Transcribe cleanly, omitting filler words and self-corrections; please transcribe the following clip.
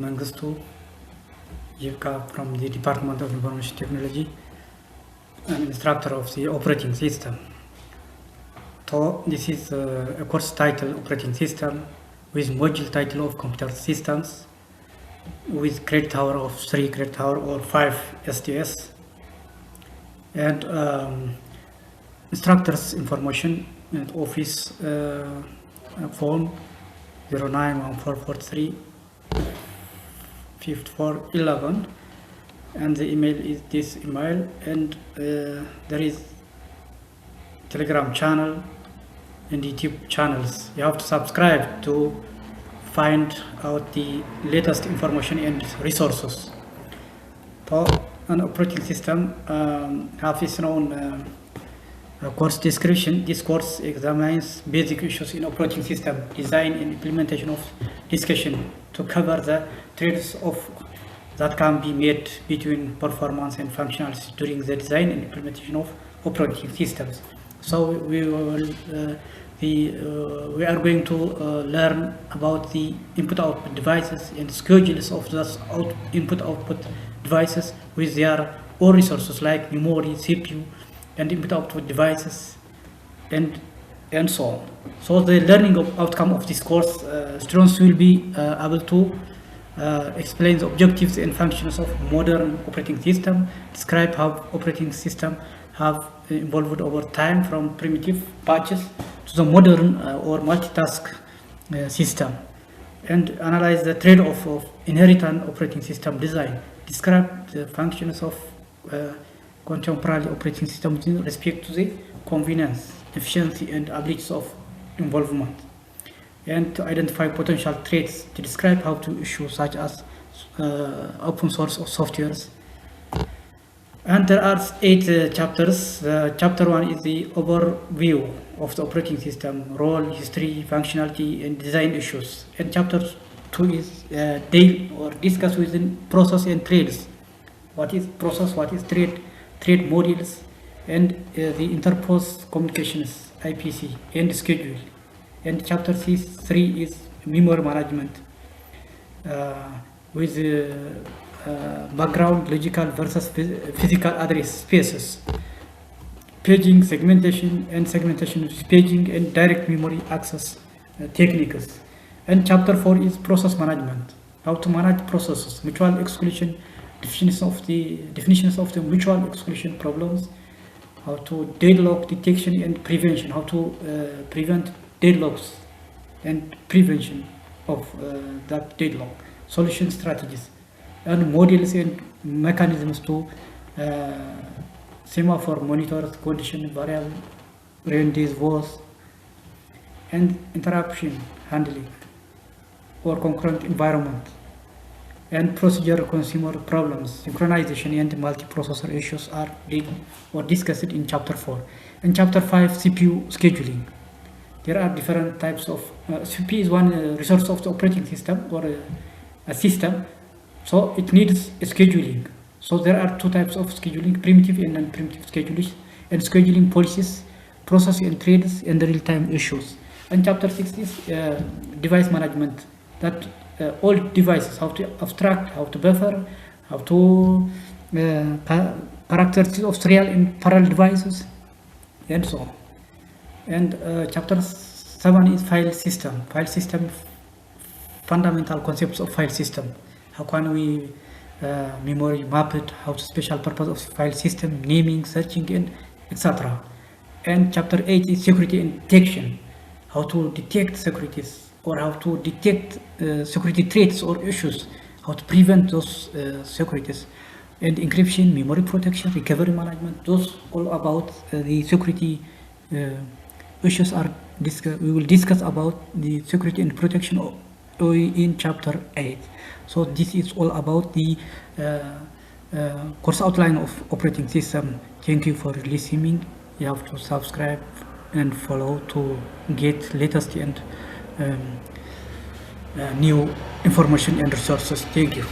Mangustu Yevka from the Department of Information Technology, an instructor of the operating system. So this is a course title operating system with module title of computer systems with credit hour of 3 credit hour or 5 STS and instructors information and office phone 091443 5411 and the email is this email, and there is Telegram channel and YouTube channels. You have to subscribe to find out the latest information and resources. For an operating system have its own course description. This course examines basic issues in operating system design and implementation of discussion to cover the trades off that can be made between performance and functionality during the design and implementation of operating systems. So we are going to learn about the input-output devices and schedules of those input-output devices with their own resources like memory, CPU, and input-output devices, and so on. So the learning outcome of this course, students will be able to explain the objectives and functions of modern operating system, describe how operating system have evolved over time from primitive patches to the modern or multitask system, and analyze the trade-off of inherent operating system design, describe the functions of contemporary operating system with respect to the convenience, efficiency, and abilities of involvement, and to identify potential threats, to describe how to issue such as open source softwares. And there are 8 chapters. Chapter 1 is the overview of the operating system, role, history, functionality, and design issues. And chapter 2 is deal or discuss within process and trades. What is process? What is trade modules, and the interposed communications IPC and schedule. And chapter 3 is memory management with background logical versus physical address spaces, paging, segmentation with paging, and direct memory access techniques. And chapter 4 is process management, how to manage processes, mutual exclusion, definitions of the mutual exclusion problems, how to deadlock detection and prevention, how to prevent deadlocks and prevention of that deadlock, solution strategies, and models and mechanisms to semaphore monitor condition variable, rain days, was, and interruption handling or concurrent environment, and procedure consumer problems, synchronization, and multiprocessor issues are discussed in chapter 4. In chapter 5, CPU scheduling. There are different types of CPU is one resource of the operating system or a system, so it needs scheduling. So there are 2 types of scheduling: primitive and non-primitive scheduling, and scheduling policies, process and trades, and real-time issues. And chapter 6 is device management, that all devices, how to abstract, how to buffer, how to characteristics of serial and parallel devices, and so on. And chapter 7 is file system, fundamental concepts of file system. How can we memory map it, how to special purpose of file system, naming, searching, and etc. And chapter 8 is security and detection, how to detect securities, or how to detect security threats or issues, how to prevent those securities, and encryption, memory protection, recovery management. Those all about the security issues are we will discuss about the security and protection in chapter 8. So this is all about the course outline of operating system. Thank you for listening. You have to subscribe and follow to get latest and new information and resources. Thank you.